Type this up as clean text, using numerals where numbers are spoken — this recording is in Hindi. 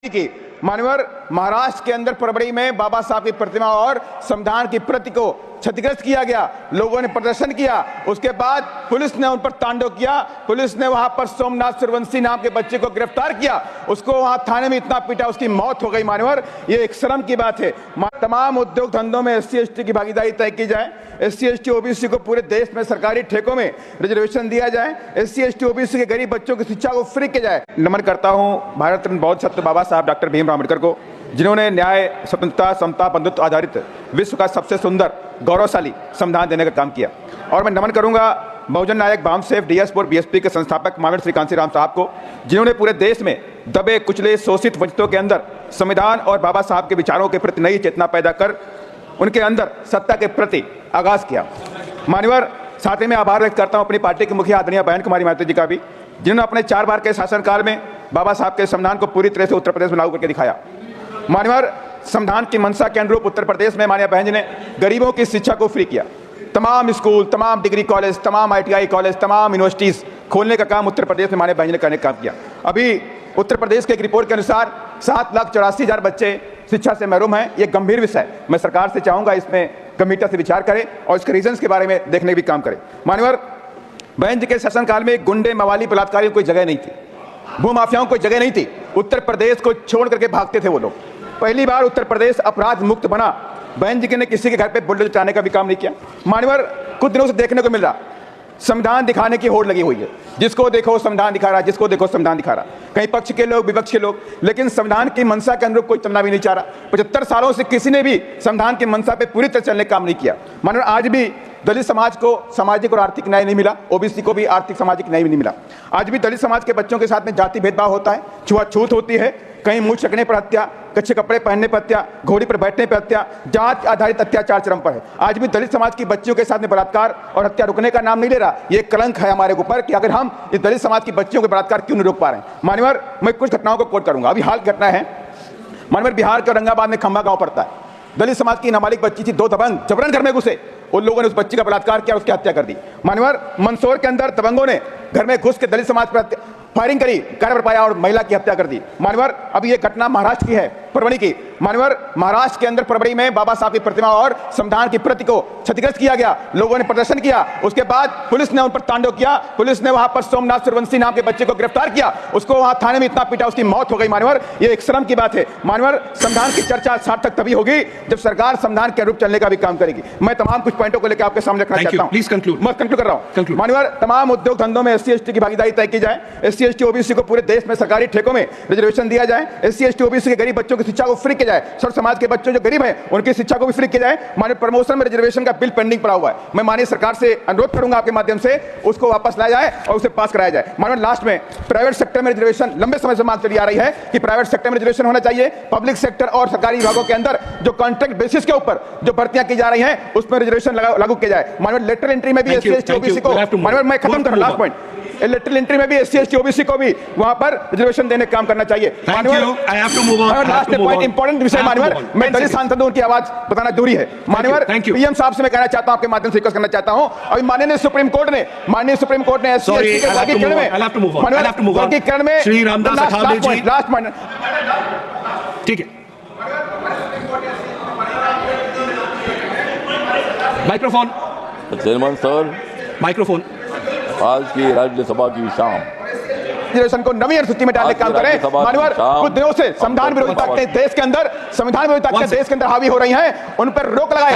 की मान्यवर महाराष्ट्र के अंदर परवड़ी में बाबा साहब की प्रतिमा और संविधान की प्रति को क्षतिग्रस्त किया गया। लोगों ने प्रदर्शन किया, उसके बाद पुलिस ने उन पर तांडव किया। पुलिस ने वहां पर सोमनाथ सूर्यवंशी नाम के बच्चे को गिरफ्तार किया, उसको वहां थाने में इतना पीटा, उसकी मौत हो गई। मान्यवर ये एक शर्म की बात है। तमाम उद्योग धंधों में SC ST की भागीदारी तय की जाए। SC ST OBC को पूरे देश में सरकारी ठेकों में रिजर्वेशन दिया जाए। SC ST OBC के गरीब बच्चों की शिक्षा को फ्री किया जाए। नमन करता हूं भारत रत्न बौद्ध सत्य बाबा साहब डॉक्टर भीमराव अम्बेडकर को, जिन्होंने न्याय, स्वतंत्रता, समता, बंधुत्व आधारित विश्व का सबसे सुंदर गौरवशाली संविधान देने का काम किया। और मैं नमन करूंगा बहुजन नायक बामसेफ DSP और BSP के संस्थापक माननीय श्री कांशीराम साहब को, जिन्होंने पूरे देश में दबे कुचले शोषित वंचितों के अंदर संविधान और बाबा साहब के विचारों के प्रति नई चेतना पैदा कर उनके अंदर सत्ता के प्रति आगाज किया। मान्यवर साथ ही मैं आभार व्यक्त करता हूं अपनी पार्टी की मुखिया आदरणीय बहन कुमारी मायावती जी का भी, जिन्होंने अपने 4 बार के शासनकाल में बाबा साहब के संविधान को पूरी तरह से उत्तर प्रदेश में लागू करके दिखाया। मान्यवर संविधान की मंशा के अनुरूप उत्तर प्रदेश में माननीय बहन जी ने गरीबों की शिक्षा को फ्री किया। तमाम स्कूल, तमाम डिग्री कॉलेज, तमाम ITI कॉलेज, तमाम यूनिवर्सिटीज खोलने का काम उत्तर प्रदेश में माननीय बहन जी ने करने का काम किया। अभी उत्तर प्रदेश के एक रिपोर्ट के अनुसार 7,84,000 बच्चे शिक्षा से महरूम हैं। ये गंभीर विषय है। मैं सरकार से चाहूंगा इसमें गंभीरता से विचार करें और इसके रीजंस के बारे में देखने का भी काम करें। मान्यवर बहन जी के शासनकाल में गुंडे, मवाली, बलात्कारियों को कोई जगह नहीं थी, भूमाफियाओं को जगह नहीं थी। उत्तर प्रदेश को छोड़ करके भागते थे वो लोग। पहली बार उत्तर प्रदेश अपराध मुक्त बना। बहन जी ने किसी के घर पे बुलडोजर चलाने का भी काम नहीं किया। मान्यवर कुछ दिनों से देखने को मिल रहा संविधान दिखाने की होड़ लगी हुई है। जिसको देखो संविधान दिखा रहा, जिसको देखो संविधान दिखा रहा, कहीं पक्ष के लोग, विपक्ष के लोग, लेकिन संविधान की मंशा के अनुरूप कोई चलना भी नहीं चाह रहा। 75 सालों से किसी ने भी संविधान की मंशा पे पूरी तरह चलने का काम नहीं किया। मान्यवर आज भी दलित समाज को सामाजिक और आर्थिक न्याय नहीं मिला, OBC को भी आर्थिक सामाजिक न्याय नहीं मिला। आज भी दलित समाज के बच्चों के साथ में जाति भेदभाव होता है, छुआछूत होती है, कहीं मुंह छकने पर हत्या, कच्चे कपड़े पहनने पर हत्या, घोड़ी पर बैठने पर हत्या, जात आधारित अत्याचार चरम पर है। आज भी दलित समाज की बच्चियों के साथ में बलात्कार और हत्या रुकने का नाम नहीं ले रहा। ये कलंक है हमारे ऊपर कि अगर हम इस दलित समाज की बच्चियों के बलात्कार क्यों नहीं रोक पा रहे हैं। मान्यवर मैं कुछ घटनाओं को कोट करूंगा। अभी हाल की घटना है, मान्यवर बिहार के औरंगाबाद में खंबा गांव पड़ता है। दलित समाज की नाबालिग बच्ची थी, 2 दबंग जबरन घर में घुसे, उन लोगों ने उस बच्ची का बलात्कार किया, उसकी हत्या कर दी। मान्यवर मंदसौर के अंदर दबंगों ने घर में घुस के दलित समाज पर फायरिंग करी, कार्य पाया और महिला की हत्या कर दी। मान्यवर अभी ये घटना महाराष्ट्र की है, परवड़ी की। मान्यवर महाराष्ट्र के अंदर परवड़ी में बाबा साहब की प्रतिमा और संविधान की प्रति को क्षतिग्रस्त किया गया। लोगों ने प्रदर्शन किया, उसके बाद पुलिस ने उन पर तांडव किया। पुलिस ने वहां पर सोमनाथ सूर्यवंशी नाम के बच्चे को गिरफ्तार किया, उसको वहां थाने में इतना पीटा, उसकी मौत हो गई। मान्यवर ये एक शर्म की बात है। मान्यवर संविधान की चर्चा सार्थक तभी होगी जब सरकार संविधान के अनुरूप चलने का भी काम करेगी। मैं तमाम कुछ पॉइंटों को लेकर आपके सामने रखना चाहता हूं। Please conclude. मैं कंक्लूड कर रहा हूं। मान्यवर तमाम उद्योग धंधों में SC ST की भागीदारी तय की जाए। SC ST OBC को पूरे देश में सरकारी ठेकों में रिजर्वेशन दिया जाए। SC ST OBC के गरीब बच्चों की शिक्षा को फ्री किया जाए। सर्व समाज के बच्चों जो गरीब हैं उनकी शिक्षा को भी फ्री किया जाए। माननीय प्रमोशन में रिजर्वेशन का बिल पेंडिंग पड़ा हुआ है। मैं माननीय सरकार से अनुरोध करूंगा आपके माध्यम से उसको वापस लाया जाए और उसे पास कराया जाए। माननीय लास्ट में प्राइवेट सेक्टर में रिजर्वेशन लंबे समय से मांग चली आ रही है कि प्राइवेट सेक्टर में रिजर्वेशन होना चाहिए। पब्लिक सेक्टर और सरकारी विभागों के अंदर जो कॉन्ट्रैक्ट बेसिस के ऊपर जो भर्तियां की जा रही हैं उसमें रिजर्वेशन लागू किया जाए। माननीय लेटरल एंट्री में भी SC ST OBC को, माननीय मैं खत्म कर लास्ट पॉइंट, लेटरल एंट्री में भी SC ST OBC को भी वहां पर रिजर्वेशन देने का काम करना चाहिए। लास्ट पॉइंट इंपॉर्टेंट विषय मान्यवर, मैं दलित सांसद हूं, उनकी आवाज बताना दूरी है। मान्यवर PM साहब से मैं कहना चाहता हूं, आपके माध्यम से रिक्वेस्ट करना चाहता हूं, अभी माननीय सुप्रीम कोर्ट ने SC ST के वर्गीकरण में श्री रामदास अठावले जी लास्ट पॉइंट, ठीक है, माइक्रोफोन चेयरमैन सर, माइक्रोफोन। आज की राज्यसभा की शाम रिजर्वेशन को नवी अनुसूची में डालने का काम करें। मान्यवर कुछ दिनों से संविधान विरोधी ताकतें देश के अंदर, संविधान विरोधी ताकतें देश के अंदर हावी हो रही हैं, उन पर रोक लगाएं।